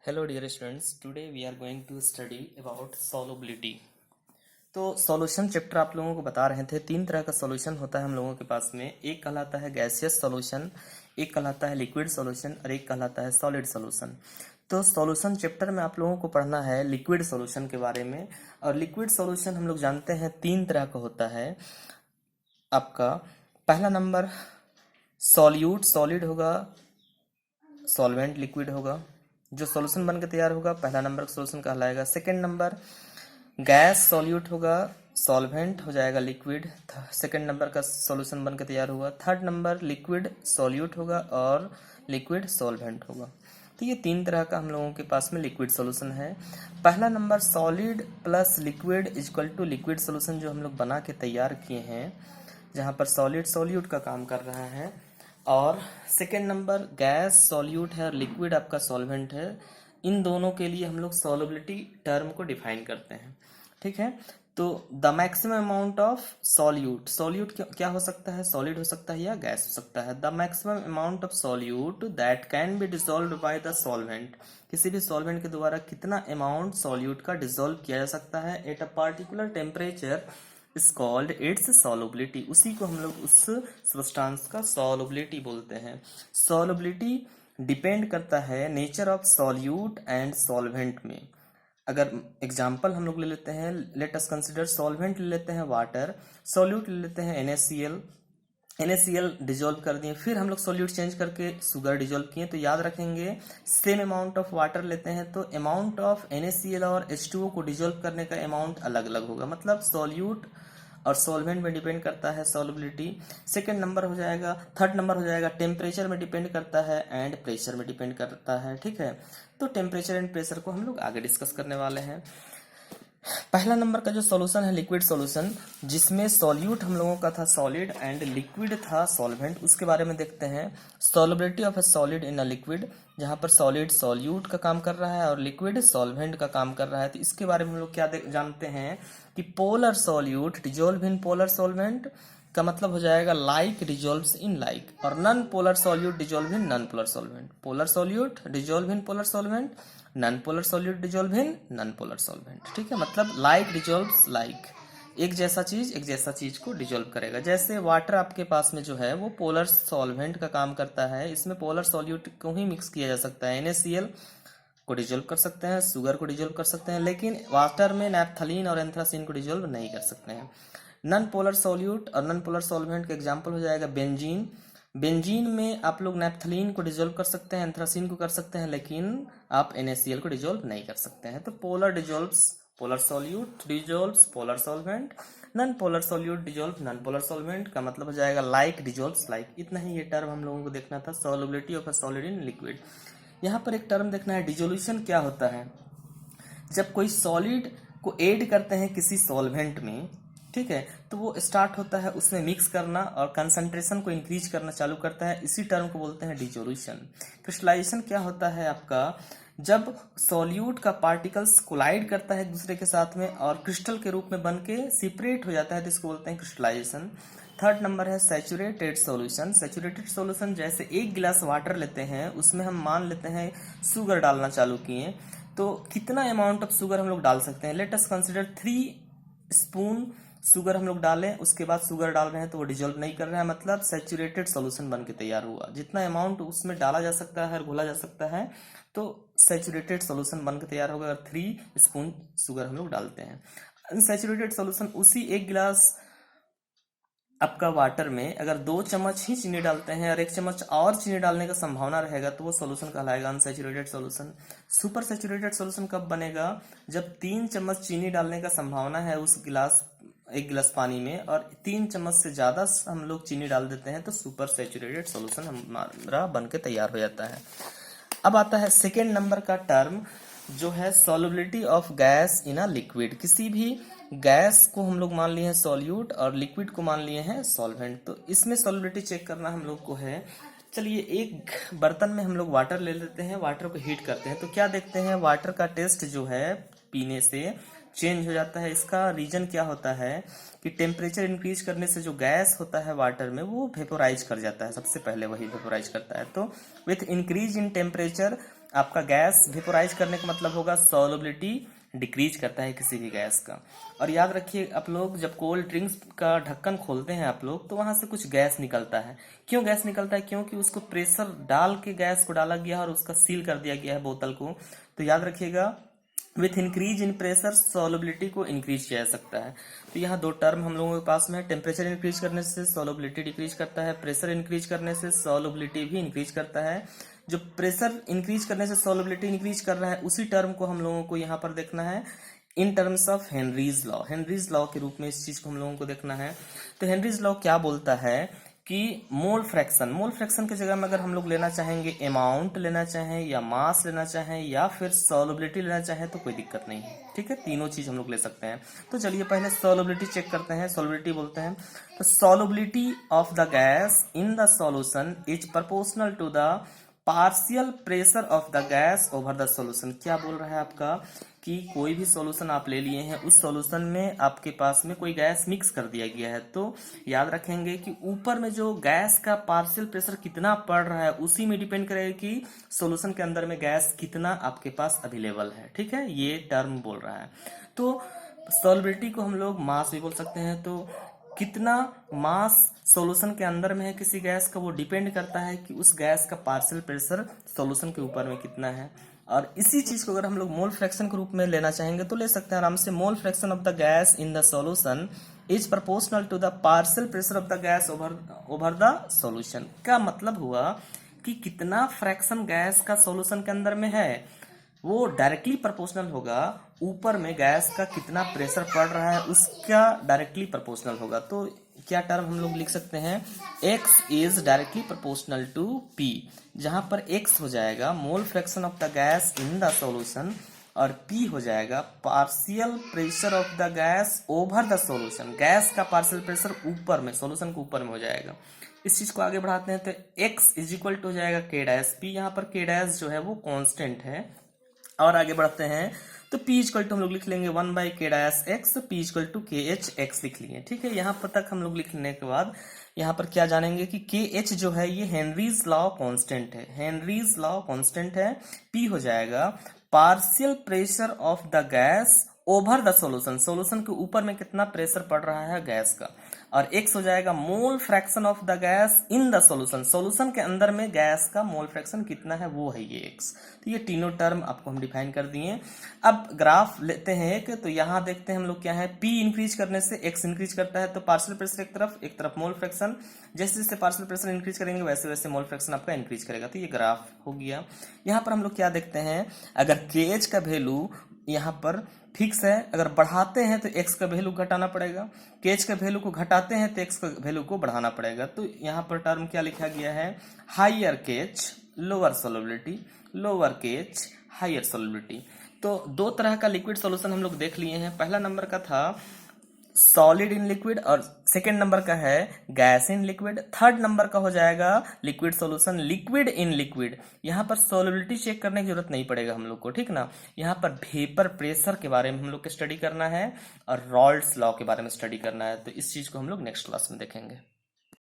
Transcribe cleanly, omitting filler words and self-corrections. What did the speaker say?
Hello dear students, today we are going to study about solubility। तो solution chapter आप लोगों को बता रहे थे तीन तरह का सॉल्यूशन होता है हम लोगों के पास में। एक कहलाता है गैसियस सॉल्यूशन, एक कहलाता है लिक्विड सॉल्यूशन और एक कहलाता है सॉलिड सॉल्यूशन। तो सॉल्यूशन चैप्टर में आप लोगों को पढ़ना है लिक्विड सॉल्यूशन के बारे में। और लिक्विड सॉल्यूशन हम लोग जानते हैं तीन तरह का होता है आपका। पहला नंबर सॉल्यूट सॉलिड होगा, सॉल्वेंट लिक्विड होगा। जो सॉल्यूशन बन के तैयार होगा पहला नंबर का सॉल्यूशन कहलाएगा। सेकंड नंबर गैस सॉल्यूट होगा, सॉल्वेंट हो जाएगा लिक्विड, सेकंड नंबर का सॉल्यूशन बन के तैयार हुआ। थर्ड नंबर लिक्विड सॉल्यूट होगा और लिक्विड सॉल्वेंट होगा। तो ये तीन तरह का हम लोगों के पास में लिक्विड सॉल्यूशन है। पहला number solid plus liquid equal to liquid solution जो हम लोग बना के तैयार किए हैं, जहाँ पर सॉलिड सॉल्यूट का काम कर रहा है। और सेकेंड नंबर गैस सॉल्यूट है और लिक्विड आपका सॉल्वेंट है। इन दोनों के लिए हम लोग सॉल्युबिलिटी टर्म को डिफाइन करते हैं, ठीक है। तो the maximum amount of solute, solute क्या हो सकता है, सॉलिड हो सकता है या गैस हो सकता है। The maximum amount of solute that can be dissolved by the solvent, किसी भी सॉल्वेंट के द्वारा कितना अमाउंट सॉल्यूट का डिसॉल्व किया जा सकता है at a particular temperature is called its solubility. उसी को हम लोग उस सब्सटेंस का सॉल्युबिलिटी बोलते हैं। सॉल्युबिलिटी डिपेंड करता है nature of solute and solvent में। अगर एग्जांपल हम लोग ले लेते हैं, लेट अस कंसिडर सॉल्वेंट ले लेते हैं वाटर, सॉल्यूट ले लेते हैं NaCl, NaCl डिजोल्व कर दिए, फिर हम लोग सॉल्यूट चेंज करके शुगर डिजोल्व किए। तो याद रखेंगे सेम अमाउंट ऑफ वाटर लेते हैं तो अमाउंट ऑफ NaCl और H2O को डिजोल्व करने का अमाउंट अलग अलग होगा। मतलब सॉल्यूट और सॉल्वेंट में डिपेंड करता है सॉल्युबिलिटी। सेकंड नंबर हो जाएगा, थर्ड नंबर हो जाएगा टेम्परेचर में डिपेंड करता है एंड प्रेशर में डिपेंड करता है, ठीक है। तो टेम्परेचर एंड प्रेशर को हम लोग आगे डिस्कस करने वाले हैं। पहला नंबर का जो सॉल्यूशन है लिक्विड सॉल्यूशन, जिसमें सॉल्यूट हम लोगों का था सॉलिड एंड लिक्विड था सॉल्वेंट, उसके बारे में देखते हैं। Solubility of A solid in a liquid, जहां पर सॉलिड सॉल्यूट का काम कर रहा है और लिक्विड सॉल्वेंट का काम कर रहा है। तो इसके बारे में हम लोग क्या जानते हैं कि polar solute dissolve in polar solvent का मतलब हो जाएगा लाइक डिजोल्व्स इन लाइक, और non polar solute dissolve in non polar solvent. Polar solute dissolve in polar solvent, non polar solute dissolve in non polar solvent, ठीक है। मतलब like dissolves like, एक जैसा चीज को डिजोल्व करेगा। जैसे वाटर आपके पास में जो है वो पोलर सॉल्वेंट का काम करता है, इसमें पोलर सॉल्यूट को ही मिक्स किया जा सकता है। NaCl को डिजोल्व कर सकते हैं, शुगर को डिजोल्व कर सकते हैं, लेकिन वाटर में नैप्थलीन और एंथ्रासीन को डिजोल्व नहीं कर सकते हैं। नॉन पोलर सॉल्यूट और नॉन पोलर सॉल्वेंट का एग्जांपल हो जाएगा बेंजीन। बेंजीन में आप लोग नैप्थलीन को डिजोल्व कर सकते हैं, एंथ्रासीन को कर सकते हैं, लेकिन आप NaCl को डिजोल्व नहीं कर सकते हैं। तो polar dissolves polar solute, dissolves polar solvent, non polar solute dissolve non polar solvent का मतलब हो जाएगा लाइक डिजोल्व्स लाइक। इतना ही ये टर्म हम लोगों को देखना था, solubility of a solid in liquid. यहाँ पर एक टर्म देखना है, डिजोल्यूशन क्या होता है। जब कोई सॉलिड को ऐड करते हैं किसी सॉल्वेंट में, ठीक है, तो वो स्टार्ट होता है उसमें मिक्स करना और कंसंट्रेशन को इंक्रीज करना चालू करता है। इसी टर्म को बोलते हैं डिजोल्यूशन। क्रिस्टलाइजेशन क्या होता है आपका, जब सॉल्यूट का पार्टिकल्स कोलाइड करता है एक दूसरे के साथ में और क्रिस्टल के रूप में बन के सेपरेट हो जाता है, तो इसको बोलते हैं क्रिस्टलाइजेशन। थर्ड नंबर है सैचुरेटेड सॉल्यूशन। सैचुरेटेड सॉल्यूशन जैसे एक गिलास वाटर लेते हैं, उसमें हम मान लेते हैं शुगर डालना चालू किए, तो कितना अमाउंट ऑफ शुगर हम लोग डाल सकते हैं। Let us consider 3 spoon sugar हम लोग डालें, उसके बाद शुगर डाल रहे हैं तो वो डिजोल्व नहीं कर रहा है, मतलब सैचुरेटेड सॉल्यूशन बन के तैयार हुआ। जितना अमाउंट उसमें डाला जा सकता है और घोला जा सकता है तो सैचुरेटेड सॉल्यूशन बन के तैयार होगा अगर 3 स्पून शुगर हम लोग डालते हैं। अनसैचुरेटेड सॉल्यूशन, उसी एक गिलास आपका वाटर में अगर 2 चम्मच ही चीनी डालते हैं और 1 चम्मच और चीनी डालने का संभावना रहेगा तो वो सॉल्यूशन कहलाएगा unsaturated solution. Super saturated solution कब बनेगा, जब 3 चम्मच चीनी डालने का संभावना है उस एक गिलास पानी में और 3 चम्मच से ज्यादा हम लोग चीनी डाल देते हैं, तो सुपर सैचुरेटेड सॉल्यूशन हमारा बन के तैयार हो जाता है। अब आता है सेकेंड नंबर का टर्म जो है solubility of gas in a liquid. किसी भी गैस को हम लोग मान लिए हैं सॉल्यूट और लिक्विड को मान लिए हैं सॉल्वेंट, तो इसमें सॉल्युबिलिटी चेक करना हम लोग को है। चलिए एक बर्तन में हम लोग वाटर ले लेते हैं, वाटर को हीट करते हैं, तो क्या देखते हैं वाटर का टेस्ट जो है पीने से चेंज हो जाता है। इसका रीजन क्या होता है कि टेम्परेचर इंक्रीज करने से जो गैस होता है वाटर में वो वेपोराइज कर जाता है, सबसे पहले वही वेपोराइज करता है। तो विथ इंक्रीज इन टेम्परेचर आपका गैस वेपोराइज करने का मतलब होगा सॉल्युबिलिटी डिक्रीज करता है किसी भी गैस का। और याद रखिए आप लोग, जब कोल्ड ड्रिंक्स का ढक्कन खोलते हैं आप लोग, तो वहां से कुछ गैस निकलता है। क्यों गैस निकलता है? क्योंकि उसको प्रेशर डाल के गैस को डाला गया और उसका सील कर दिया गया है बोतल को। तो याद रखिएगा, with increase in pressure solubility को इंक्रीज किया जा सकता है। तो यहाँ दो टर्म हम लोगों के पास में है, टेम्परेचर इंक्रीज करने से सॉल्युबिलिटी डिक्रीज करता है, प्रेशर इंक्रीज करने से सॉल्युबिलिटी भी इंक्रीज करता है। जो प्रेशर इंक्रीज करने से सॉल्युबिलिटी इंक्रीज कर रहा है, उसी टर्म को हम लोगों को यहाँ पर देखना है in terms of Henry's law. Henry's law के रूप में इस चीज को हम लोगों को देखना है। तो हेनरीज लॉ क्या बोलता है कि मोल फ्रैक्शन की जगह में अगर हम लोग लेना चाहेंगे, अमाउंट लेना चाहें या मास लेना चाहें या फिर सॉल्युबिलिटी लेना चाहें, तो कोई दिक्कत नहीं है। ठीक है, तीनों चीज हम लोग ले सकते हैं। तो चलिए पहले सॉल्युबिलिटी चेक करते हैं। सॉल्युबिलिटी बोलते हैं तो solubility of the gas in the solution is proportional to the partial pressure of the gas over the solution. क्या बोल रहा है आपका कि कोई भी सॉल्यूशन आप ले लिए हैं, उस सॉल्यूशन में आपके पास में कोई गैस मिक्स कर दिया गया है, तो याद रखेंगे कि ऊपर में जो गैस का पार्शियल प्रेशर कितना पड़ रहा है, उसी में डिपेंड करेगा कि सॉल्यूशन के अंदर में गैस कितना आपके पास अवेलेबल है। ठीक है, ये टर्म बोल रहा है। तो सॉल्युबिलिटी को हम लोग मास भी बोल सकते हैं। तो कितना मास सॉल्यूशन के अंदर में है किसी गैस का, वो डिपेंड करता है कि उस गैस का पार्शियल प्रेशर सॉल्यूशन के ऊपर में कितना है। और इसी चीज को अगर हम लोग मोल फ्रैक्शन के रूप में लेना चाहेंगे तो ले सकते हैं आराम से। Mole fraction of the gas in the solution is proportional to the partial pressure of the gas over the solution. क्या मतलब हुआ कि कितना फ्रैक्शन गैस का सॉल्यूशन के अंदर में है, वो डायरेक्टली प्रोपोर्शनल होगा ऊपर में गैस का कितना प्रेशर पड़ रहा है उसका डायरेक्टली प्रोपोर्शनल होगा। तो क्या टर्म हम लोग लिख सकते हैं, x is directly proportional to p, जहां पर x हो जाएगा mole fraction of the gas in the solution और p हो जाएगा partial pressure of the gas over the solution. Gas का पार्शियल प्रेशर ऊपर में, सॉल्यूशन के ऊपर में हो जाएगा। इस चीज को आगे बढ़ाते हैं तो x इज इक्वल टू हो जाएगा k डैश p। यहाँ पर k डैश जो है वो कांस्टेंट है। और आगे बढ़ते हैं तो P इक्वल टू हम लोग लिख लेंगे 1/k dash x, P equal to KH x लिख लिए। ठीक है, यहाँ पर तक हम लोग लिखने के बाद यहाँ पर क्या जानेंगे कि KH जो है ये हेनरीज लॉ कांस्टेंट है। हेनरीज लॉ कांस्टेंट है। P हो जाएगा partial pressure of the gas over the solution. Solution के ऊपर में कितना प्रेशर पड़ रहा है गैस का। और x हो जाएगा mole fraction of the gas in the solution. Solution के अंदर में गैस का मोल फ्रैक्शन कितना है, वो है ये x। तो ये तीनों टर्म आपको हम डिफाइन कर दिए। अब ग्राफ लेते हैं एक, तो यहाँ देखते हैं हम लोग क्या है, p इंक्रीज करने से x इंक्रीज करता है। तो पार्शियल प्रेशर एक तरफ मोल फ्रैक्शन, जैसे जैसे पार्शियल प्रेशर इंक्रीज करेंगे वैसे वैसे मोल फ्रैक्शन आपका इंक्रीज करेगा। तो ये ग्राफ हो गया। यहाँ पर हम लोग क्या देखते हैं, अगर KH का वैल्यू यहाँ पर फिक्स है, अगर बढ़ाते हैं तो x का वैल्यू घटाना पड़ेगा, KH का वैल्यू को घटाते हैं तो x का वैल्यू को बढ़ाना पड़ेगा। तो यहाँ पर टर्म क्या लिखा गया है, higher KH lower solubility, lower KH higher solubility. तो दो तरह का लिक्विड सॉल्यूशन हम लोग देख लिए हैं। पहला नंबर का था सॉलिड इन लिक्विड और सेकेंड नंबर का है gas in liquid. Third number का हो जाएगा liquid solution liquid in liquid. यहाँ पर सॉल्युबिलिटी चेक करने की जरूरत नहीं पड़ेगा हम लोग को, ठीक ना। यहाँ पर वेपर प्रेशर के बारे में हम लोग को स्टडी करना है और रॉल्ड्स लॉ के बारे में स्टडी करना है। तो इस चीज को हम लोग नेक्स्ट क्लास में देखेंगे।